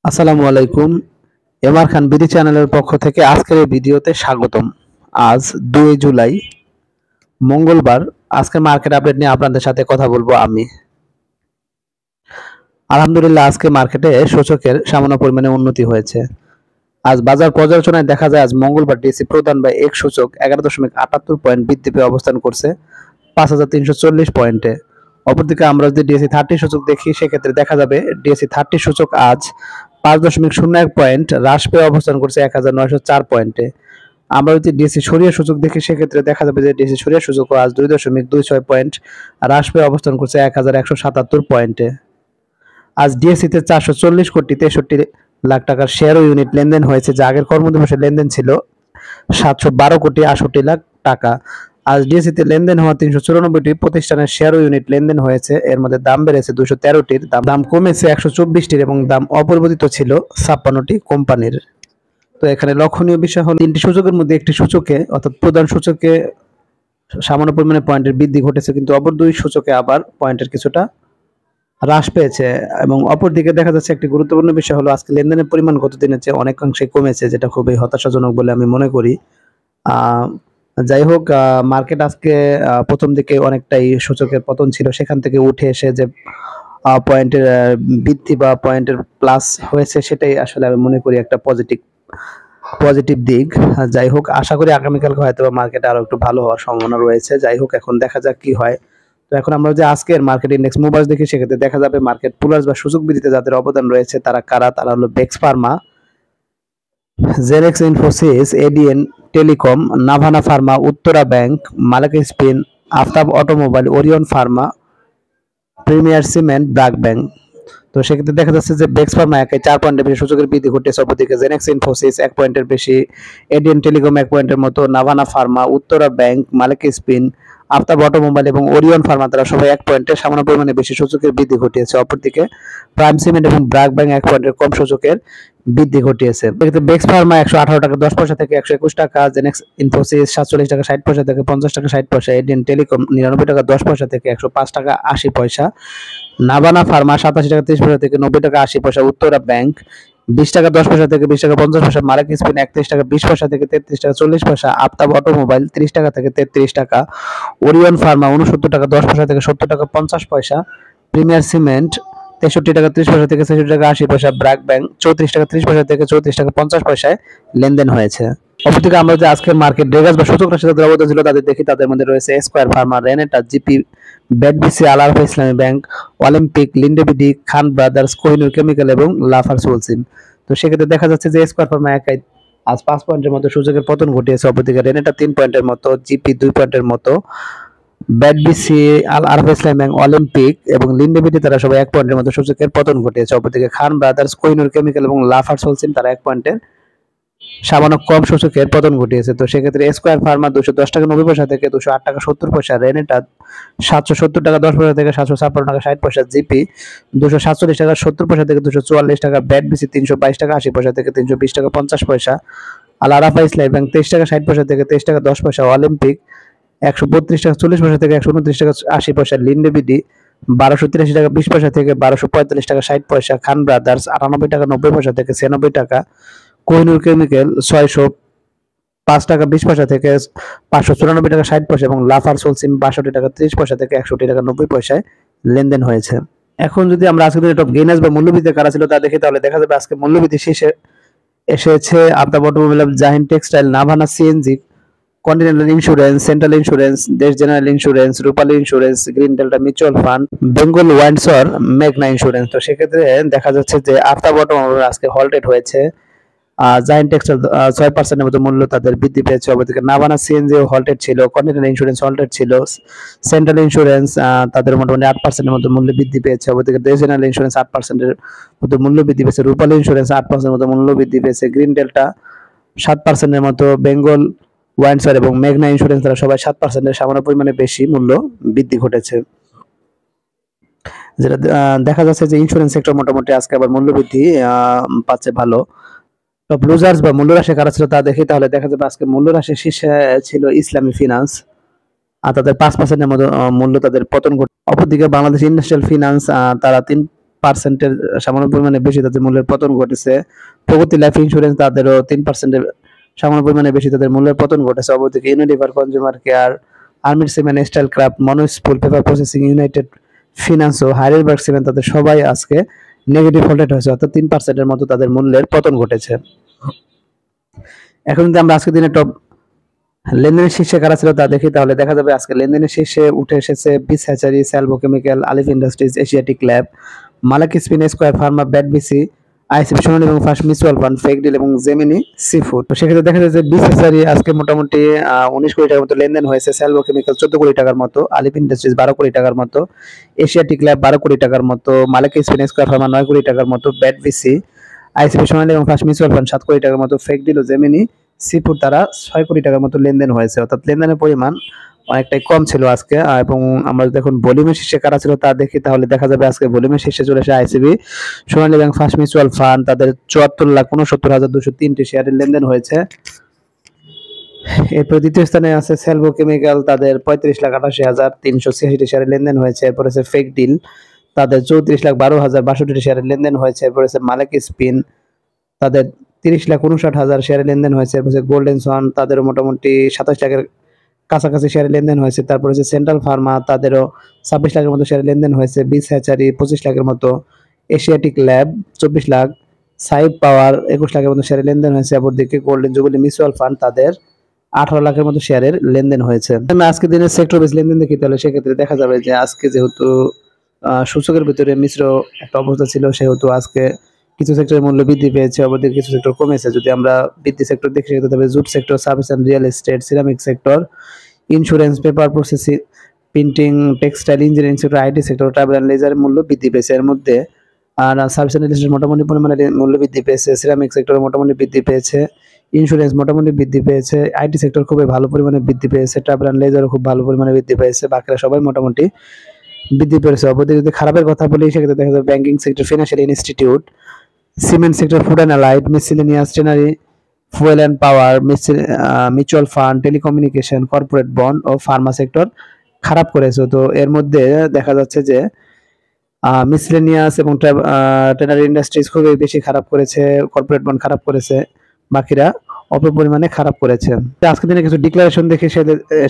আসসালামু আলাইকুম। এমআর খান বিডি চ্যানেলের পক্ষ থেকে আজকের এই ভিডিওতে স্বাগতম। আজ 2 জুলাই মঙ্গলবার। আজকের মার্কেট আপডেট নিয়ে আপনাদের সাথে কথা বলবো আমি। আলহামদুলিল্লাহ, আজকে মার্কেটে সূচকের সামান্য পরিমাণে উন্নতি হয়েছে। আজ বাজার পর্যালোচনায় দেখা যায় আজ মঙ্গলবার ডিএসসি প্রধান বা এক সূচক 11.78 পয়েন্ট বৃদ্ধি পেয়ে অবস্থান করছে 5340 পয়েন্টে। অপরদিকে আমরা যদি ডিএসসি 30 সূচক দেখি সেক্ষেত্রে দেখা যাবে ডিএসসি 30 সূচক আজ 5.01 পয়েন্ট হ্রাস পেয়ে অবস্থান করছে 1904 পয়েন্টে। আমরা যদি ডিএসসি সরিয়া সূচক দেখি সেক্ষেত্রে দেখা যাবে যে ডিএসসি সরিয়া সূচক আজ 2.26 পয়েন্ট হ্রাস পেয়ে অবস্থান করছে 1177 পয়েন্টে। আজ ডিএসসিতে 440 কোটি 63 লাখ টাকার শেয়ার ও ইউনিট লেনদেন হয়েছে, যা আগের কর্মদিবসে লেনদেন ছিল 712 কোটি 68 লাখ টাকা। আজ ডিএসসিতে লেনদেন হওয়া 394টি প্রতিষ্ঠানের শেয়ার ও ইউনিট লেনদেন হয়েছে। এর মধ্যে দাম বেড়েছে 213টির, দাম কমেছে 124টির এবং দাম অপরিবর্তিত ছিল 56টি কোম্পানির। তো এখানে লক্ষণীয় বিষয় হলো 3টি সূচকের মধ্যে একটি সূচকে অর্থাৎ প্রধান সূচকে সামান্য পরিমাণে পয়েন্টের বৃদ্ধি ঘটেছে, কিন্তু অপর দুই সূচকে আবার পয়েন্টের কিছুটা হ্রাস পেয়েছে। এবং অপরদিকে দেখা যাচ্ছে একটি গুরুত্বপূর্ণ বিষয় হলো আজকে লেনদেনের পরিমাণ গত দিনের চেয়ে অনেকাংশে কমেছে, যেটা খুবই হতাশাজনক বলে আমি মনে করি। যাই হোক, মার্কেট আজকে প্রথম দিকে অনেকটাই সূচকের পতন ছিল, সেখান থেকে উঠে এসে যে পয়েন্টের বৃদ্ধি বা পয়েন্টের প্লাস হয়েছে, সেটাই আসলে আমি মনে করি একটা পজিটিভ দিক। যাই হোক, আশা করি আগামীকালকে হয়তো মার্কেট আরো একটু ভালো হওয়ার সম্ভাবনা রয়েছে। যাই হোক, এখন দেখা যাক কি হয়। তো এখন আমরা যে আজকের মার্কেট ইন্ডেক্স মুভার্স দেখি সেক্ষেত্রে দেখা যাবে মার্কেট পুলার্স বা সূচক বৃদ্ধিতে যাদের অবদান রয়েছে তারা কারা, তারা হলো Bex pharma, Genex Infosys, ADN telecom, Navana pharma, Uttara bank, Malek spin, Aftab automobile, Orion pharma, premier cement, BRAC bank. তো সেক্ষেত্রে দেখা যাচ্ছে যে বেক্স ফার্মা একাই 4 পয়েন্টের বেশি সূচকের বৃদ্ধি ঘটেছে। অপরদিকে জেনেক্স ইনফোসিস 1 পয়েন্টের বেশি, এডিএন টেলিকম 1 পয়েন্টের মতো, Navana pharma, Uttara bank, Malek spin, Aftab automobile এবং ওরিয়ন ফার্মা তারা সবাই 1 পয়েন্টের সামান্য পরিমাণে বেশি সূচকের বৃদ্ধি ঘটিয়েছে। অপরদিকে প্রাইম সিমেন্ট এবং ব্র্যাক ব্যাংক 1 পয়েন্টের কম সূচকের বৃদ্ধি ঘটিয়েছে। এক্ষেত্রে বেক্স ফার্মা 118 টাকা 10 পয়সা থেকে 121 টাকা, জেনেক্স ইনফোসিস 47 টাকা 60 পয়সা থেকে 50 টাকা 60 পয়সা, এডিএন টেলিকম 99 টাকা 10 পয়সা থেকে 105 টাকা 80 পয়সা, নাভানা ফার্মা 87 টাকা 30 পয়সা থেকে 90 টাকা 80 পয়সা, উত্তরা ব্যাংক 20 টাকা 10 পয়সা থেকে 20 টাকা 50 পয়সা, মালিক স্পিন 31 টাকা 20 পয়সা থেকে 33 টাকা 40 পয়সা, আফতাব অটোমোবাইল 30 টাকা থেকে 33 টাকা, ওরিয়ন ফার্মা 69 টাকা 10 পয়সা থেকে 70 টাকা 50 পয়সা, প্রিমিয়ার সিমেন্ট 63 টাকা 30 পয়সা থেকে 66 টাকা 80 পয়সা, ব্র্যাক ব্যাংক 34 টাকা 30 পয়সা থেকে 34 টাকা 50 পয়সায় লেনদেন হয়েছে। অপরদিকে আমরা যে আজকের মার্কেট ড্রেগাস বা সূচক রাশি যাদের অবদান ছিল তাদের দেখি, তাদের মধ্যে রয়েছে স্কয়ার ফার্মা, রেনেটা, জিপি, বেডবিসি, আল আরফা ইসলামী ব্যাংক, অলিম্পিক, লিন্ডেবিডি, খান ব্রাদার্স, কোহিনুর কেমিক্যাল এবং লাফার্স হোলসিম। তো সেক্ষেত্রে দেখা যাচ্ছে যে স্কয়ার ফার্মা একাই আজ 5 পয়েন্টের মতো সূচকের পতন ঘটিয়েছে। অপরদিকে রেনেটা 3 পয়েন্টের মতো, জিপি 2 পয়েন্টের মতো, বেডবিসি, আল আরফা ইসলামী ব্যাংক, অলিম্পিক এবং লিন্ডেবিডি তারা সবাই 1 পয়েন্টের মতো সূচকের পতন ঘটিয়েছে। অপরদিকে খান ব্রাদার্স, কোহিনুর কেমিক্যাল এবং লাফার্স হোলসিম তারা 1 পয়েন্টের সামান্য কম সূচকের পতন ঘটিয়েছে। তো সেক্ষেত্রে স্কয়ার ফার্মা 210 টাকা 90 পয়সা থেকে 208 টাকা 70 পয়সা, রেনেটা 770 টাকা 10 পয়সা থেকে 756 টাকা 60 পয়সা, জিপি 247 টাকা 70 পয়সা থেকে 244 টাকা, বেডবিসি 322 টাকা 80 পয়সা থেকে 320 টাকা 50 পয়সা, আল আরাফা ইসলামী ব্যাংক 23 টাকা 60 পয়সা থেকে 23 টাকা 10 পয়সা, অলিম্পিক 132 টাকা 40 পয়সা থেকে 129 টাকা 80 পয়সা, লিন্ডেবিডি 1283 টাকা 20 পয়সা থেকে 1245 টাকা 60 পয়সা, খান ব্রাদার্স 98 টাকা 90 পয়সা থেকে 96 টাকা, কোহিনুর কেমিক্যাল 605 টাকা 20 পয়সা থেকে 594 টাকা 60 পয়সা এবং লাফার্স হোলসিম 62 টাকা 30 পয়সা থেকে 61 টাকা 90 পয়সায় লেনদেন হয়েছে। এখন যদি আমরা আজকে টপ গেইনার্স বা মূল্যবৃদ্ধি কারা ছিল তা দেখি, তাহলে দেখা যাবে আজকে মূল্যবৃদ্ধি শেষে এসেছে Aftab automobile, Zaheen textile, Navana CNG, continental insurance, central insurance, Desh general insurance, Rupali insurance, green delta mutual fund, Bengal Windsor, মেঘনা ইন্স্যুরেন্স। তো সেক্ষেত্রে দেখা যাচ্ছে যে আফতাব অটোমোবাইল আজকে হলটেড হয়েছে। জায়ান্ট টেক্সটাইল 6% এর মতো মূল্য তাদের বৃদ্ধি পেয়েছে। অপরদিকে নাভানা সিএনজি হলটেড ছিল, কন্টিনেন্টাল ইন্স্যুরেন্স হলটেড ছিল, সেন্ট্রাল ইন্স্যুরেন্স তাদের মোটামুটি 8% এর মতো মূল্য বৃদ্ধি পেয়েছে। অপরদিকে দেশ জেনারেল ইন্স্যুরেন্স 8% এর মতো মূল্য বৃদ্ধি পেয়েছে, রূপালী ইন্স্যুরেন্স 8% এর মতো মূল্য বৃদ্ধি পেয়েছে, গ্রিন ডেল্টা 7% এর মতো, বেঙ্গল ওয়াইন্ডসর এবং মেঘনা ইন্স্যুরেন্স তারা সবাই 7% এর সামান্য পরিমাণে বেশি মূল্য বৃদ্ধি ঘটেছে। যেটা দেখা যাচ্ছে যে ইন্স্যুরেন্স সেক্টর মোটামুটি আজকে আবার মূল্য বৃদ্ধি পাচ্ছে ভালো। টপ লুজার্স বা মূল্যরাশি কারা ছিল তা দেখি, তাহলে দেখা যাবে আজকে মূল্যরাশি শীর্ষে ছিল ইসলামী ফিনান্স, আর তাদের 5% এর মতো মূল্য তাদের পতন ঘটে। অপরদিকে বাংলাদেশ ইন্ডাস্ট্রিয়াল ফিনান্স তারা 3% সামান্য পরিমাণে বেশি তাদের মূল্যের পতন ঘটেছে। প্রগতি লাইফ ইন্স্যুরেন্স তাদেরও 3% সামান্য পরিমাণে বেশি তাদের মূল্যের পতন ঘটেছে। অপরদিকে ইউনিলিভার কনজিউমার কেয়ার, আর্মির cement, style craft, monospool paper processing, united finance ও হাইডেলবার্গ সিমেন্ট তাদের সবাই আজকে নেগেটিভ ভোল্টেজ হয়েছে, অর্থাৎ 3% মতো তাদের মূল্যের পতন ঘটেছে। এখন যদি আমরা আজকের দিনে টপ লেনদেনের শীর্ষে কারা ছিল তা দেখি, তাহলে দেখা যাবে আজকে লেনদেনের শীর্ষে উঠে এসেছে বিস hatchery, Salvo chemical, Alif industries, Asiatic lab, Malek spin, square pharma, ব্যাডবিসি, আইসিবি সোনালী এবং ফার্স্ট মিউচুয়াল ফান্ড, ফেক ডিল এবং জেমিনি সি ফুড। তো সেক্ষেত্রে দেখা যাচ্ছে বিস হ্যাচারি আজকে মোটামুটি 19 কোটি টাকার মতো লেনদেন হয়েছে, স্যালভো কেমিক্যাল 14 কোটি টাকার মতো, আলিফ ইন্ডাস্ট্রিজ 12 কোটি টাকার মতো, এশিয়াটিক ল্যাব 12 কোটি টাকার মতো, মালাক স্পিন, স্কয়ার ফার্মা 9 কোটি টাকার মতো, ব্যাডবিসি, আইসিবি সোনালী এবং ফার্স্ট মিউচুয়াল ফান্ড 7 কোটি টাকার মতো, ফেক ডিল ও জেমিনি সিফুড তারা 6 কোটি টাকার মতো লেনদেন হয়েছে, অর্থাৎ লেনদেনের পরিমাণ অনেকটাই কম ছিল আজকে। এবং আমরা যদি এখন ভলিউমের শীর্ষে কারা ছিল তা দেখি, তাহলে দেখা যাবে আজকে ভলিউমের শীর্ষে চলে আসে আইসিবি সোনালী ব্যাংক, ফার্স্ট মিউচুয়াল ফান্ড, তাদের 74,69,203টি শেয়ারের লেনদেন হয়েছে। এরপর দ্বিতীয় স্থানে আছে স্যালভো কেমিক্যাল, তাদের 35,88,386টি শেয়ারের লেনদেন হয়েছে। এরপর আছে ফেক ডিল, তাদের 34,12,062টি শেয়ারের লেনদেন হয়েছে। এরপর আছে মালাক স্পিন, তাদের 30,59,000 শেয়ারের লেনদেন হয়েছে। এরপর গোল্ডেন সোয়ান, তাদেরও মোটামুটি 27 লাখের কাছাকাছি শেয়ারের লেনদেন হয়েছে। তারপর হচ্ছে সেন্ট্রাল ফার্মা, তাদেরও 26 লাখের মতো শেয়ারের লেনদেন হয়েছে। বিস হ্যাচারি 25 লাখের মতো, এশিয়াটিক ল্যাব 24 লাখ, সাইব পাওয়ার 21 লাখের মতো শেয়ারের লেনদেন হয়েছে। অপরদিকে গোল্ডেন জুবিলি মিউচুয়াল ফান্ড, তাদের 18 লাখের মতো শেয়ারের লেনদেন হয়েছে। আমি আজকে দিনের সেক্টর বেস লেনদেন দেখি, তাহলে সেক্ষেত্রে দেখা যাবে যে আজকে যেহেতু সূচকের ভিতরে মিশ্র একটা অবস্থা ছিল, সেহেতু আজকে কিছু সেক্টরের মূল্য বৃদ্ধি পেয়েছে, অপরদিকে কিছু সেক্টর কমেছে। যদি আমরা বৃদ্ধি সেক্টর দেখি, সেক্ষেত্রে তবে jute sector, service and real estate, ceramic sector, insurance, paper processing, printing, textile, engineering sector, IT sector, travel and লেজারের মূল্য বৃদ্ধি পেয়েছে। এর মধ্যে আর সার্ভিস অ্যান্ড রিয়েল এস্টেট মোটামুটি পরিমাণে মূল্য বৃদ্ধি পেয়েছে, সিরামিক সেক্টর মোটামুটি বৃদ্ধি পেয়েছে, ইন্স্যুরেন্স মোটামুটি বৃদ্ধি পেয়েছে, আইটি সেক্টর খুবই ভালো পরিমাণে বৃদ্ধি পেয়েছে, ট্রাভেল অ্যান্ড লেজারও খুব ভালো পরিমাণে বৃদ্ধি পেয়েছে, বাকিরা সবাই মোটামুটি বৃদ্ধি পেয়েছে। অপরদিকে যদি খারাপের কথা বলি, সেক্ষেত্রে দেখা যাবে banking sector, financial institute, cement sector, food and allied, miscellaneous, tannery, fuel and power, mutual fund, telecommunication, corporate bond ও ফার্মা সেক্টর খারাপ করেছে। তো এর মধ্যে দেখা যাচ্ছে যে মিসেলেনিয়াস এবং ট্রেনারি ইন্ডাস্ট্রিজ খুবই বেশি খারাপ করেছে, কর্পোরেট বন্ড খারাপ করেছে, বাকিরা অল্প পরিমাণে খারাপ করেছে। আজকের দিনে কিছু ডিক্লারেশন দেখে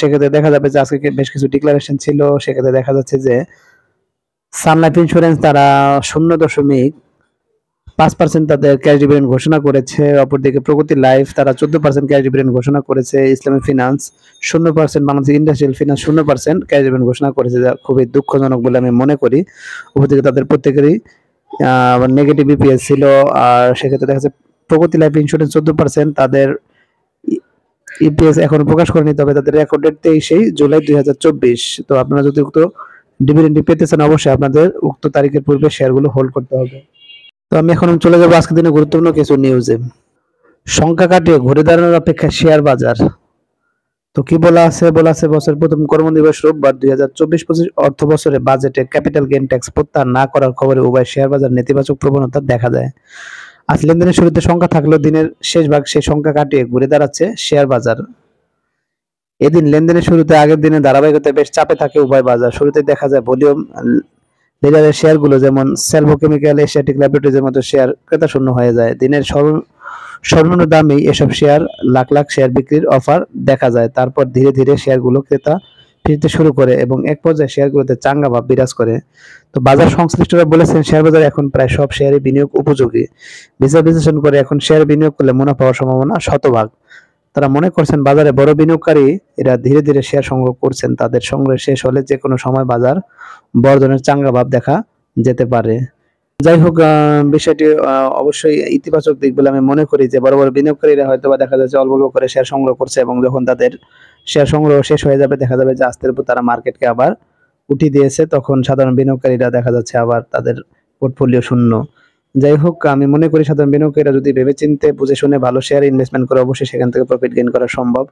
সেক্ষেত্রে দেখা যাবে যে আজকে বেশ কিছু ডিক্লারেশন ছিল। সেক্ষেত্রে দেখা যাচ্ছে যে সান লাইফ ইন্স্যুরেন্স তারা 0.5% তাদের ক্যাশ ডিভিডেন্ড ঘোষণা করেছে। অপরদিকে প্রগতি লাইফ তারা 14% ক্যাশ ডিভিডেন্ড ঘোষণা করেছে। ইসলামী finance 0%, Bangladesh industrial finance 0% cash dividend ঘোষণা করেছে, যা খুবই দুঃখজনক বলে আমি মনে করি। অপরদিকে তাদের প্রত্যেকেরই নেগেটিভ ইপিএস ছিল। আর সেক্ষেত্রে দেখা যাচ্ছে প্রগতি লাইফ ইন্স্যুরেন্স 14%, তাদের ইপিএস এখনো প্রকাশ করেনি, তবে তাদের রেকর্ড ডেট 23 জুলাই 2024। তো আপনারা যদি উক্ত ডিভিডেন্ডটি পেতে চান, অবশ্যই আপনাদের উক্ত তারিখের পূর্বে শেয়ারগুলো হোল্ড করতে হবে। তো আমি এখন চলে যাবো আজকের দিনে গুরুত্বপূর্ণ কিছু নিউজে। সংখ্যা কাটিয়ে ঘুরে দাঁড়ানোর অপেক্ষা শেয়ার বাজার। তো কি বলা আছে বছরের প্রথম কর্মদিবস রোববার 2024-25 অর্থ বছরে বাজেটে ক্যাপিটাল গেইন ট্যাক্স প্রত্যাহার না করার খবরে উভয় শেয়ার বাজার নেতিবাচক প্রবণতা দেখা যায়। আজ লেনদেনের শুরুতে সংখ্যা থাকলেও দিনের শেষ ভাগ সেই সংখ্যা কাটিয়ে ঘুরে দাঁড়াচ্ছে শেয়ার বাজার। এদিন লেনদেনের শুরুতে আগের দিনে ধারাবাহিকতায় বেশ চাপে থাকে উভয় বাজার। শুরুতে দেখা যায় ভলিউম লিডারের শেয়ারগুলো যেমন স্যালভো কেমিক্যাল, এশিয়াটিক ল্যাবরেটরিজের মতো শেয়ার ক্রেতা শূন্য হয়ে যায়। দিনের সর্বনিম্ন দামেই এসব শেয়ার লাখ লাখ শেয়ার বিক্রির অফার দেখা যায়। তারপর ধীরে ধীরে শেয়ারগুলো ক্রেতা ফিরতে শুরু করে এবং এক পর্যায়ে শেয়ারগুলোতে চাঙ্গা ভাব বিরাজ করে। তো বাজার সংশ্লিষ্টরা বলেছেন শেয়ার বাজারে এখন প্রায় সব শেয়ারে বিনিয়োগ উপযোগী। বিচার বিশ্লেষণ করে এখন শেয়ার বিনিয়োগ করলে মুনাফা হওয়ার সম্ভাবনা শতভাগ। তারা মনে করছেন বাজারে বড় বিনিয়োগকারী এরা ধীরে ধীরে শেয়ার সংগ্রহ করছেন, তাদের সংগ্রহ শেষ হলে যে কোনো সময় বাজার বর্ধনের চাঙ্গা ভাব দেখা যেতে পারে। যাই হোক, বিষয়টি অবশ্যই ইতিবাচক দিক বলে আমি মনে করি যে বড় বড় বিনিয়োগকারীরা হয়তো বা দেখা যাচ্ছে অল্প অল্প করে শেয়ার সংগ্রহ করছে এবং যখন তাদের শেয়ার সংগ্রহ শেষ হয়ে যাবে দেখা যাবে যে আস্তের উপর তারা মার্কেটকে আবার উঠিয়ে দিয়েছে, তখন সাধারণ বিনিয়োগকারীরা দেখা যাচ্ছে আবার তাদের পোর্টফোলিও শূন্য। যাই হোক, আমি মনে করি সাধারণ বিনিয়োগকারীরা যদি ভেবেচিন্তে বুঝে শুনে ভালো শেয়ার ইনভেস্টমেন্ট করে অবশ্যই সেখান থেকে প্রফিট গেইন করা সম্ভব।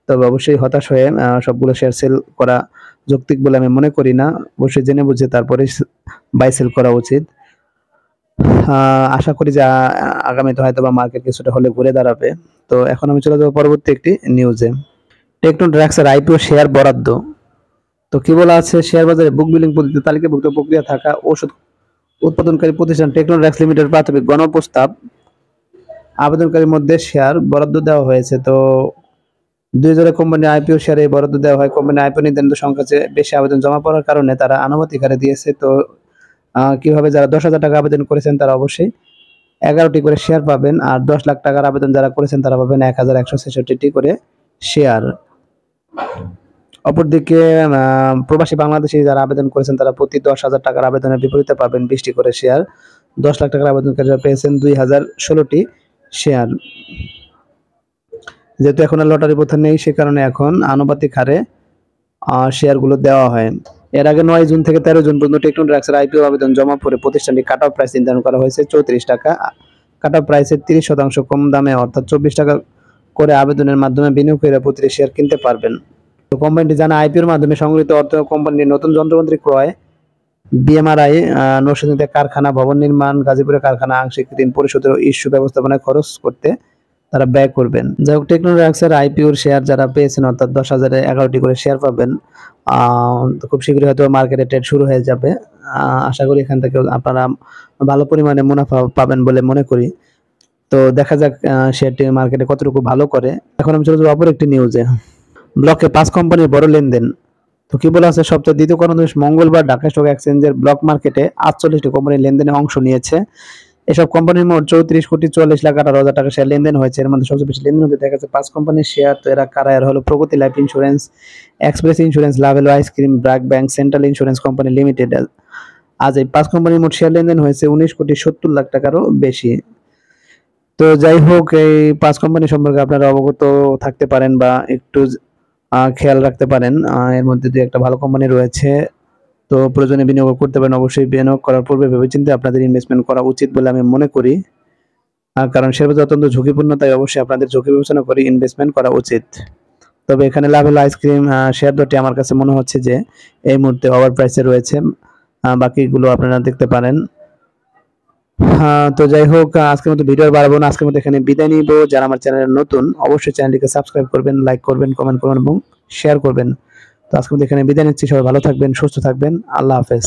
তবে অবশ্যই হতাশ হয়ে সবগুলো শেয়ার সেল করা যৌক্তিক বলে আমি মনে করি না। অবশ্যই জেনে বুঝে তারপরে বাই সেল করা উচিত। আশা করি যে আগামীতে হয়তো বা মার্কেট কিছুটা হলে ঘুরে দাঁড়াবে। তো এখন আমি চলে যাবো পরবর্তী একটি নিউজে। টেকনোড্রাক্সের আইপিও শেয়ার বরাদ্দ। তো কি বলা আছে, শেয়ার বাজারে বুক বিলিং পদ্ধতিতে তালিকাভুক্ত প্রক্রিয়া থাকা ওষুধ উৎপাদনকারী প্রতিষ্ঠান টেকনোড্রাক্স লিমিটেড প্রাথমিক গণপ্রস্তাব আবেদনকারীর মধ্যে শেয়ার বরাদ্দ দেওয়া হয়েছে। তো 2000 কোম্পানি আইপিও শেয়ারে বরাদ্দ দেওয়া হয়। কোম্পানি আইপিও নির্ধারিত সংখ্যার চেয়ে বেশি আবেদন জমা পড়ার কারণে তারা আনুপাতিক হারে দিয়েছে। তো কিভাবে যারা 10,000 টাকা আবেদন করেছেন তারা অবশ্যই 11টি করে শেয়ার পাবেন, আর 10 লাখ টাকার আবেদন যারা করেছেন তারা পাবেন 1166টি করে শেয়ার। অপরদিকে প্রবাসী বাংলাদেশী যারা আবেদন করেছেন তারা প্রতি 10,000 টাকার আবেদনের বিপরীতে পাবেন 20টি করে শেয়ার। 10 লাখ টাকার আবেদনকারীরা পেয়েছেন 2016টি শেয়ার। যেহেতু এখন আর লটারি প্রথা নেই, সে কারণে এখন আনুপাতিক হারে শেয়ারগুলো দেওয়া হয়। এর আগে 9 জুন থেকে 13 জুন পর্যন্ত টেকনোড্রাক্সের আইপিও আবেদন জমা পড়ে প্রতিষ্ঠানটি কাট অফ প্রাইস নির্ধারণ করা হয়েছে 34 টাকা। কাট অফ প্রাইসের 30% কম দামে অর্থাৎ 24 টাকা করে আবেদনের মাধ্যমে বিনিয়োগকারীরা প্রতিটি শেয়ার কিনতে পারবেন। তো কোম্পানিটি জানা আইপিওর মাধ্যমে সংগৃহীত অর্থ কোম্পানির নতুন যন্ত্রপাতি ক্রয়, বিএমআরআই, নরসিংদীতে কারখানা ভবন নির্মাণ, গাজীপুরে কারখানা আংশিক ঋণ পরিশোধের ইস্যু ব্যবস্থাপনায় খরচ করতে তারা ব্যয় করবেন। যাই হোক, টেকনোড্রাক্সের আইপিওর শেয়ার যারা পেয়েছেন অর্থাৎ 10,000-এ 11টি করে শেয়ার পাবেন। তো খুব শীঘ্রই হয়তো মার্কেটে ট্রেড শুরু হয়ে যাবে। আশা করি এখান থেকে আপনারা ভালো পরিমাণে মুনাফা পাবেন বলে মনে করি। তো দেখা যাক শেয়ারটি মার্কেটে কতটুকু ভালো করে। এখন আমি চলে যাবো অপর একটি নিউজে। ব্লকে 5 কোম্পানির বড় লেনদেন। তো কি বলা আছে, সপ্তাহের দ্বিতীয় কর্মদিবস মঙ্গলবার ঢাকা স্টক এক্সচেঞ্জের ব্লক মার্কেটে 48টি কোম্পানির লেনদেনে অংশ নিয়েছে। এসব কোম্পানির মোট 34,44,18,000 টাকা শেয়ার লেনদেন হয়েছে। এর মধ্যে সবচেয়ে বেশি লেনদেন হতে দেখা যাচ্ছে 5 কোম্পানির শেয়ার। তো এরা কারা? এরা হলো প্রগতি life insurance, express insurance, Lovello ice cream, BRAC bank, central insurance company limited. আজ এই 5 কোম্পানির মোট শেয়ার লেনদেন হয়েছে 19,70,00,000 টাকারও বেশি। তো যাই হোক, এই 5 কোম্পানি সম্পর্কে আপনারা অবগত থাকতে পারেন বা একটু খেয়াল রাখতে পারেন। এর মধ্যে 2-1টা ভালো কোম্পানি রয়েছে। তো প্রয়োজনে বিনিয়োগ করতে পারেন। অবশ্যই বিনিয়োগ করার পূর্বে ভেবেচিন্তে আপনাদের ইনভেস্টমেন্ট করা উচিত বলে আমি মনে করি। কারণ শেয়ার বাজার অত্যন্ত ঝুঁকিপূর্ণ, তাই অবশ্যই আপনাদের ঝুঁকি বিবেচনা করে ইনভেস্টমেন্ট করা উচিত। তবে এখানে লাভেলো আইসক্রিম শেয়ার দরটি আমার কাছে মনে হচ্ছে যে এই মুহূর্তে ওভার প্রাইসে রয়েছে। বাকিগুলো আপনারা দেখতে পারেন। তো যাই হোক, আজকের মতো ভিডিও বাড়াবো না। আজকের মতো এখানে বিদায় নিব। যারা আমার চ্যানেলে নতুন অবশ্যই চ্যানেলটিকে সাবস্ক্রাইব করবেন, লাইক করবেন, কমেন্ট করবেন এবং শেয়ার করবেন। তো আজকের মতো এখানে বিদায় নিচ্ছি। সবাই ভালো থাকবেন, সুস্থ থাকবেন। আল্লাহ হাফেজ।